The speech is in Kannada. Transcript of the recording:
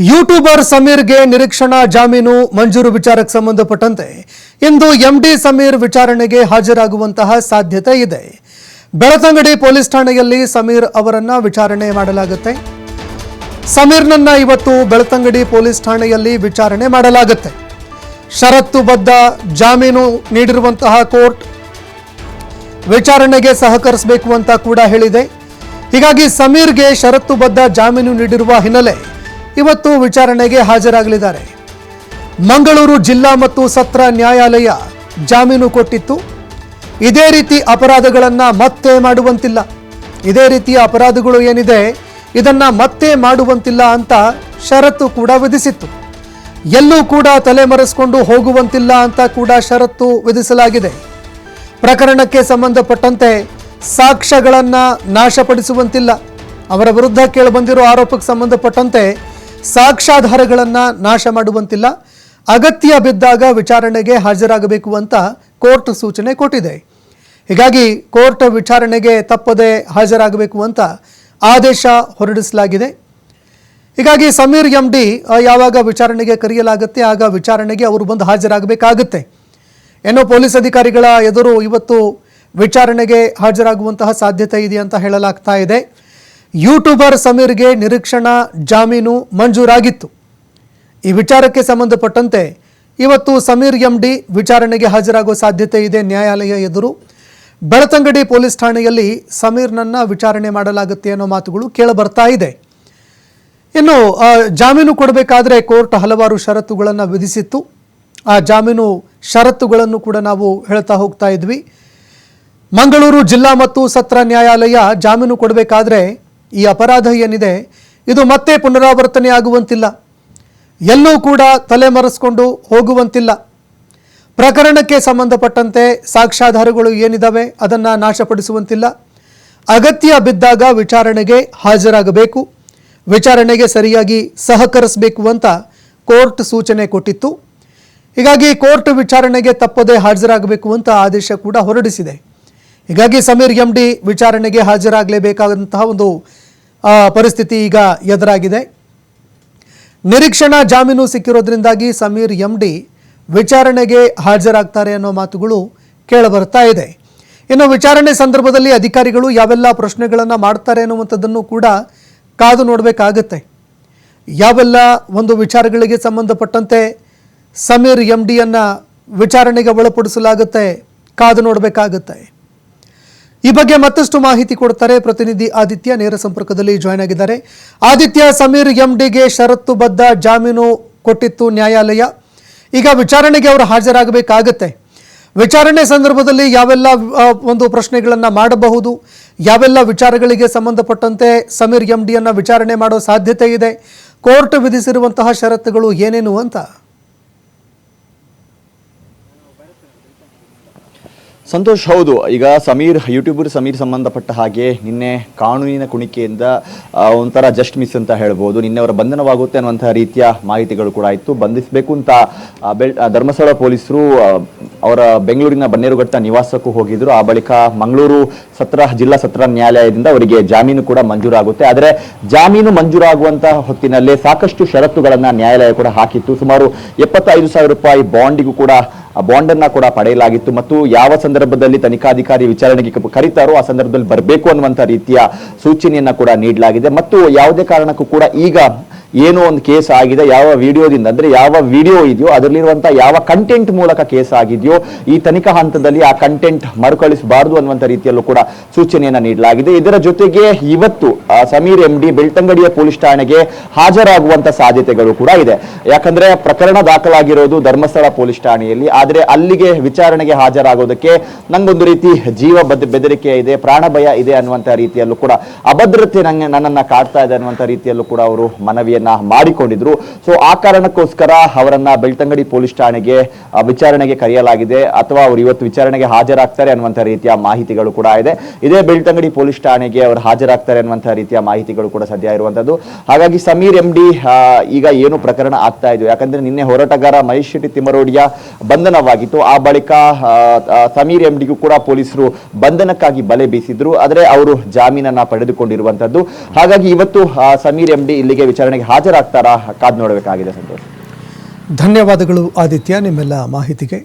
ಯೂಟ್ಯೂಬರ್ ಸಮೀರ್ಗೆ ನಿರೀಕ್ಷಣಾ ಜಾಮೀನು ಮಂಜೂರು ವಿಚಾರಕ್ಕೆ ಸಂಬಂಧಪಟ್ಟಂತೆ ಇಂದು ಎಂಡಿ ಸಮೀರ್ ವಿಚಾರಣೆಗೆ ಹಾಜರಾಗುವಂತಹ ಸಾಧ್ಯತೆ ಇದೆ. ಬೆಳತಂಗಡಿ ಪೊಲೀಸ್ ಠಾಣೆಯಲ್ಲಿ ಸಮೀರ್ ಅವರನ್ನ ವಿಚಾರಣೆ ಮಾಡಲಾಗುತ್ತೆ. ಸಮೀರ್ನನ್ನ ಇವತ್ತು ಬೆಳತಂಗಡಿ ಪೊಲೀಸ್ ಠಾಣೆಯಲ್ಲಿ ವಿಚಾರಣೆ ಮಾಡಲಾಗುತ್ತೆ. ಷರತ್ತುಬದ್ಧ ಜಾಮೀನು ನೀಡಿರುವಂತಹ ಕೋರ್ಟ್ ವಿಚಾರಣೆಗೆ ಸಹಕರಿಸಬೇಕು ಅಂತ ಕೂಡ ಹೇಳಿದೆ. ಹೀಗಾಗಿ ಸಮೀರ್ಗೆ ಷರತ್ತುಬದ್ಧ ಜಾಮೀನು ನೀಡಿರುವ ಹಿನ್ನೆಲೆ ಇವತ್ತು ವಿಚಾರಣೆಗೆ ಹಾಜರಾಗಲಿದ್ದಾರೆ. ಮಂಗಳೂರು ಜಿಲ್ಲಾ ಮತ್ತು ಸತ್ರ ನ್ಯಾಯಾಲಯ ಜಾಮೀನು ಕೊಟ್ಟಿತ್ತು. ಇದೇ ರೀತಿ ಅಪರಾಧಗಳನ್ನು ಮತ್ತೆ ಮಾಡುವಂತಿಲ್ಲ, ಇದೇ ರೀತಿಯ ಅಪರಾಧಗಳು ಏನಿದೆ ಇದನ್ನ ಮತ್ತೆ ಮಾಡುವಂತಿಲ್ಲ ಅಂತ ಷರತ್ತು ಕೂಡ ವಿಧಿಸಿತ್ತು. ಎಲ್ಲೂ ಕೂಡ ತಲೆಮರೆಸಿಕೊಂಡು ಹೋಗುವಂತಿಲ್ಲ ಅಂತ ಕೂಡ ಷರತ್ತು ವಿಧಿಸಲಾಗಿದೆ. ಪ್ರಕರಣಕ್ಕೆ ಸಂಬಂಧಪಟ್ಟಂತೆ ಸಾಕ್ಷ್ಯಗಳನ್ನು ನಾಶಪಡಿಸುವಂತಿಲ್ಲ, ಅವರ ವಿರುದ್ಧ ಕೇಳಿಬಂದಿರೋ ಆರೋಪಕ್ಕೆ ಸಂಬಂಧಪಟ್ಟಂತೆ ಸಾಕ್ಷ್ಯಾಧಾರಗಳನ್ನು ನಾಶ ಮಾಡುವಂತಿಲ್ಲ, ಅಗತ್ಯ ಬಿದ್ದಾಗ ವಿಚಾರಣೆಗೆ ಹಾಜರಾಗಬೇಕು ಅಂತ ಕೋರ್ಟ್ ಸೂಚನೆ ಕೊಟ್ಟಿದೆ. ಹೀಗಾಗಿ ಕೋರ್ಟ್ ವಿಚಾರಣೆಗೆ ತಪ್ಪದೆ ಹಾಜರಾಗಬೇಕು ಅಂತ ಆದೇಶ ಹೊರಡಿಸಲಾಗಿದೆ. ಹೀಗಾಗಿ ಸಮೀರ್ ಎಂಡಿ ಯಾವಾಗ ವಿಚಾರಣೆಗೆ ಕರೆಯಲಾಗುತ್ತೆ ಆಗ ವಿಚಾರಣೆಗೆ ಅವರು ಬಂದು ಹಾಜರಾಗಬೇಕಾಗುತ್ತೆ. ಏನೋ ಪೊಲೀಸ್ ಅಧಿಕಾರಿಗಳ ಎದುರು ಇವತ್ತು ವಿಚಾರಣೆಗೆ ಹಾಜರಾಗುವಂತಹ ಸಾಧ್ಯತೆ ಇದೆ ಅಂತ ಹೇಳಲಾಗ್ತಾ ಇದೆ. ಯೂಟ್ಯೂಬರ್ ಸಮೀರ್ಗೆ ನಿರೀಕ್ಷಣಾ ಜಾಮೀನು ಮಂಜೂರಾಗಿತ್ತು. ಈ ವಿಚಾರಕ್ಕೆ ಸಂಬಂಧಪಟ್ಟಂತೆ ಇವತ್ತು ಸಮೀರ್ ಎಂಡಿ ವಿಚಾರಣೆಗೆ ಹಾಜರಾಗುವ ಸಾಧ್ಯತೆ ಇದೆ. ನ್ಯಾಯಾಲಯ ಎದುರು ಬೆಳತಂಗಡಿ ಪೊಲೀಸ್ ಠಾಣೆಯಲ್ಲಿ ಸಮೀರ್ನನ್ನ ವಿಚಾರಣೆ ಮಾಡಲಾಗುತ್ತೆ ಅನ್ನೋ ಮಾತುಗಳು ಕೇಳಬರ್ತಾ ಇದೆ. ಇನ್ನು ಜಾಮೀನು ಕೊಡಬೇಕಾದ್ರೆ ಕೋರ್ಟ್ ಹಲವಾರು ಷರತ್ತುಗಳನ್ನು ವಿಧಿಸಿತ್ತು. ಆ ಜಾಮೀನು ಷರತ್ತುಗಳನ್ನು ಕೂಡ ನಾವು ಹೇಳ್ತಾ ಹೋಗ್ತಾ ಇದ್ವಿ. ಮಂಗಳೂರು ಜಿಲ್ಲಾ ಮತ್ತು ಸತ್ರ ನ್ಯಾಯಾಲಯ ಜಾಮೀನು ಕೊಡಬೇಕಾದ್ರೆ ಈ ಅಪರಾಧ ಏನಿದೆ ಇದು ಮತ್ತೆ ಪುನರಾವರ್ತನೆ ಆಗುವಂತಿಲ್ಲ, ಎಲ್ಲೂ ಕೂಡ ತಲೆಮರೆಸಿಕೊಂಡು ಹೋಗುವಂತಿಲ್ಲ, ಪ್ರಕರಣಕ್ಕೆ ಸಂಬಂಧಪಟ್ಟಂತೆ ಸಾಕ್ಷ್ಯಾಧಾರಗಳು ಏನಿದ್ದಾವೆ ಅದನ್ನು ನಾಶಪಡಿಸುವಂತಿಲ್ಲ, ಅಗತ್ಯ ಬಿದ್ದಾಗ ವಿಚಾರಣೆಗೆ ಹಾಜರಾಗಬೇಕು, ವಿಚಾರಣೆಗೆ ಸರಿಯಾಗಿ ಸಹಕರಿಸಬೇಕು ಅಂತ ಕೋರ್ಟ್ ಸೂಚನೆ ಕೊಟ್ಟಿತ್ತು. ಹೀಗಾಗಿ ಕೋರ್ಟ್ ವಿಚಾರಣೆಗೆ ತಪ್ಪದೆ ಹಾಜರಾಗಬೇಕು ಅಂತ ಆದೇಶ ಕೂಡ ಹೊರಡಿಸಿದೆ. ಹೀಗಾಗಿ ಸಮೀರ್ ಎಂಡಿ ವಿಚಾರಣೆಗೆ ಹಾಜರಾಗಲೇಬೇಕಾದಂತಹ ಒಂದು ಪರಿಸ್ಥಿತಿ ಈಗ ಎದುರಾಗಿದೆ. ನಿರೀಕ್ಷಣಾ ಜಾಮೀನು ಸಿಕ್ಕಿರೋದ್ರಿಂದಾಗಿ ಸಮೀರ್ ಎಂಡಿ ವಿಚಾರಣೆಗೆ ಹಾಜರಾಗ್ತಾರೆ ಅನ್ನೋ ಮಾತುಗಳು ಕೇಳಬರ್ತಾ ಇದೆ. ಇನ್ನು ವಿಚಾರಣೆ ಸಂದರ್ಭದಲ್ಲಿ ಅಧಿಕಾರಿಗಳು ಯಾವೆಲ್ಲ ಪ್ರಶ್ನೆಗಳನ್ನು ಮಾಡ್ತಾರೆ ಅನ್ನುವಂಥದ್ದನ್ನು ಕೂಡ ಕಾದು ನೋಡಬೇಕಾಗತ್ತೆ. ಯಾವೆಲ್ಲ ಒಂದು ವಿಚಾರಗಳಿಗೆ ಸಂಬಂಧಪಟ್ಟಂತೆ ಸಮೀರ್ ಎಂಡಿಯನ್ನು ವಿಚಾರಣೆಗೆ ಒಳಪಡಿಸಲಾಗುತ್ತೆ, ಕಾದು ನೋಡಬೇಕಾಗುತ್ತೆ. ಈ ಬಗ್ಗೆ ಮತ್ತಷ್ಟು ಮಾಹಿತಿ ಕೊಡ್ತಾರೆ ಪ್ರತಿನಿಧಿ ಆದಿತ್ಯ, ನೇರ ಸಂಪರ್ಕದಲ್ಲಿ ಜಾಯ್ನ್ ಆಗಿದ್ದಾರೆ. ಆದಿತ್ಯ, ಸಮೀರ್ ಎಂಡಿಗೆ ಷರತ್ತುಬದ್ಧ ಜಾಮೀನು ಕೊಟ್ಟಿತ್ತು ನ್ಯಾಯಾಲಯ, ಈಗ ವಿಚಾರಣೆಗೆ ಅವರು ಹಾಜರಾಗಬೇಕಾಗತ್ತೆ. ವಿಚಾರಣೆ ಸಂದರ್ಭದಲ್ಲಿ ಯಾವೆಲ್ಲ ಒಂದು ಪ್ರಶ್ನೆಗಳನ್ನು ಮಾಡಬಹುದು, ಯಾವೆಲ್ಲ ವಿಚಾರಗಳಿಗೆ ಸಂಬಂಧಪಟ್ಟಂತೆ ಸಮೀರ್ ಎಂಡಿಯನ್ನು ವಿಚಾರಣೆ ಮಾಡೋ ಸಾಧ್ಯತೆ ಇದೆ, ಕೋರ್ಟ್ ವಿಧಿಸಿರುವಂತಹ ಷರತ್ತುಗಳು ಏನೇನು ಅಂತ? ಸಂತೋಷ್, ಹೌದು, ಈಗ ಯೂಟ್ಯೂಬರ್ ಸಮೀರ್ ಸಂಬಂಧಪಟ್ಟ ಹಾಗೆ ನಿನ್ನೆ ಕಾನೂನಿನ ಕುಣಿಕೆಯಿಂದ ಒಂಥರ ಜಸ್ಟ್ ಮಿಸ್ ಅಂತ ಹೇಳ್ಬೋದು. ನಿನ್ನೆ ಅವರ ಬಂಧನವಾಗುತ್ತೆ ಅನ್ನುವಂತಹ ರೀತಿಯ ಮಾಹಿತಿಗಳು ಕೂಡ ಇತ್ತು. ಬಂಧಿಸಬೇಕು ಅಂತ ಧರ್ಮಸ್ಥಳ ಪೊಲೀಸರು ಅವರ ಬೆಂಗಳೂರಿನ ಬನ್ನೇರುಘಟ್ಟ ನಿವಾಸಕ್ಕೂ ಹೋಗಿದ್ರು. ಆ ಬಳಿಕ ಮಂಗಳೂರು ಜಿಲ್ಲಾ ಸತ್ರ ನ್ಯಾಯಾಲಯದಿಂದ ಅವರಿಗೆ ಜಾಮೀನು ಕೂಡ ಮಂಜೂರಾಗುತ್ತೆ. ಆದರೆ ಜಾಮೀನು ಮಂಜೂರಾಗುವಂತಹ ಹೊತ್ತಿನಲ್ಲೇ ಸಾಕಷ್ಟು ಷರತ್ತುಗಳನ್ನ ನ್ಯಾಯಾಲಯ ಕೂಡ ಹಾಕಿತ್ತು. ಸುಮಾರು 75,000 ರೂಪಾಯಿ ಬಾಂಡಿಗೂ ಕೂಡ ಬಾಂಡನ್ನ ಕೂಡ ಪಡೆಯಲಾಗಿತ್ತು. ಮತ್ತು ಯಾವ ಸಂದರ್ಭದಲ್ಲಿ ತನಿಖಾಧಿಕಾರಿ ವಿಚಾರಣೆಗೆ ಕರೀತಾರೋ ಆ ಸಂದರ್ಭದಲ್ಲಿ ಬರಬೇಕು ಅನ್ನುವಂಥ ರೀತಿಯ ಸೂಚನೆಯನ್ನ ಕೂಡ ನೀಡಲಾಗಿದೆ. ಮತ್ತು ಯಾವುದೇ ಕಾರಣಕ್ಕೂ ಕೂಡ ಈಗ ಏನೋ ಒಂದು ಕೇಸ್ ಆಗಿದೆ, ಯಾವ ವಿಡಿಯೋದಿಂದ ಅಂದ್ರೆ ಯಾವ ವಿಡಿಯೋ ಇದೆಯೋ ಅದರಲ್ಲಿರುವಂತಹ ಯಾವ ಕಂಟೆಂಟ್ ಮೂಲಕ ಕೇಸ್ ಆಗಿದೆಯೋ ಈ ತನಿಖಾ ಹಂತದಲ್ಲಿ ಆ ಕಂಟೆಂಟ್ ಮರುಕಳಿಸಬಾರದು ಅನ್ನುವಂಥ ರೀತಿಯಲ್ಲೂ ಕೂಡ ಸೂಚನೆಯನ್ನ ನೀಡಲಾಗಿದೆ. ಇದರ ಜೊತೆಗೆ ಇವತ್ತು ಸಮೀರ್ ಎಂಡಿ ಬೆಳ್ತಂಗಡಿಯ ಪೊಲೀಸ್ ಠಾಣೆಗೆ ಹಾಜರಾಗುವಂತ ಸಾಧ್ಯತೆಗಳು ಕೂಡ ಇದೆ. ಯಾಕಂದ್ರೆ ಪ್ರಕರಣ ದಾಖಲಾಗಿರೋದು ಧರ್ಮಸ್ಥಳ ಪೊಲೀಸ್ ಠಾಣೆಯಲ್ಲಿ, ಆದ್ರೆ ಅಲ್ಲಿಗೆ ವಿಚಾರಣೆಗೆ ಹಾಜರಾಗೋದಕ್ಕೆ ನಂಗೊಂದು ರೀತಿ ಜೀವ ಬೆದರಿಕೆ ಇದೆ, ಪ್ರಾಣ ಭಯ ಇದೆ ಅನ್ನುವಂಥ ರೀತಿಯಲ್ಲೂ ಕೂಡ ಅಭದ್ರತೆ ನನ್ನನ್ನ ಕಾಡ್ತಾ ಇದೆ ಅನ್ನುವಂಥ ರೀತಿಯಲ್ಲೂ ಕೂಡ ಅವರು ಮನವಿಯನ್ನು ಮಾಡಿಕೊಂಡಿದ್ರು. ಸೊ ಆ ಕಾರಣಕ್ಕೋಸ್ಕರ ಅವರನ್ನ ಬೆಳ್ತಂಗಡಿ ಪೊಲೀಸ್ ಠಾಣೆಗೆ ವಿಚಾರಣೆಗೆ ಕರೆಯಲಾಗಿದೆ, ಅಥವಾ ಅವರು ಇವತ್ತು ವಿಚಾರಣೆಗೆ ಹಾಜರಾಗ್ತಾರೆ ಅನ್ನುವಂಥ ರೀತಿಯ ಮಾಹಿತಿಗಳು ಕೂಡ ಇದೆ. ಇದೇ ಬೆಳ್ತಂಗಡಿ ಪೊಲೀಸ್ ಠಾಣೆಗೆ ಅವರು ಹಾಜರಾಗ್ತಾರೆ ಅನ್ನುವಂಥ ರೀತಿಯ ಮಾಹಿತಿಗಳು ಕೂಡ ಸದ್ಯ ಇರುವಂತದ್ದು. ಹಾಗಾಗಿ ಸಮೀರ್ ಎಂಡಿ ಈಗ ಏನು ಪ್ರಕರಣ ಆಗ್ತಾ ಇದೆ, ಯಾಕಂದ್ರೆ ನಿನ್ನೆ ಹೋರಾಟಗಾರ ಮಹೇಶ್ ಶೆಟ್ಟಿ ತಿಮ್ಮರೋಡಿಯ ಬಂಧನವಾಗಿತ್ತು. ಆ ಬಳಿಕ ಸಮೀರ್ ಎಂಡಿಗೂ ಕೂಡ ಪೊಲೀಸರು ಬಂಧನಕ್ಕಾಗಿ ಬಲೆ ಬೀಸಿದ್ರು, ಆದರೆ ಅವರು ಜಾಮೀನನ್ನ ಪಡೆದುಕೊಂಡಿರುವಂತದ್ದು. ಹಾಗಾಗಿ ಇವತ್ತು ಸಮೀರ್ ಎಂಡಿ ಇಲ್ಲಿಗೆ ವಿಚಾರಣೆಗೆ ಹಾಜರಾಗ್ತಾರಾ ಕಾದ್ ನೋಡಬೇಕಾಗಿದೆ ಸಂತೋಷ್. ಧನ್ಯವಾದಗಳು ಆದಿತ್ಯ ನಿಮ್ಮೆಲ್ಲ ಮಾಹಿತಿಗೆ.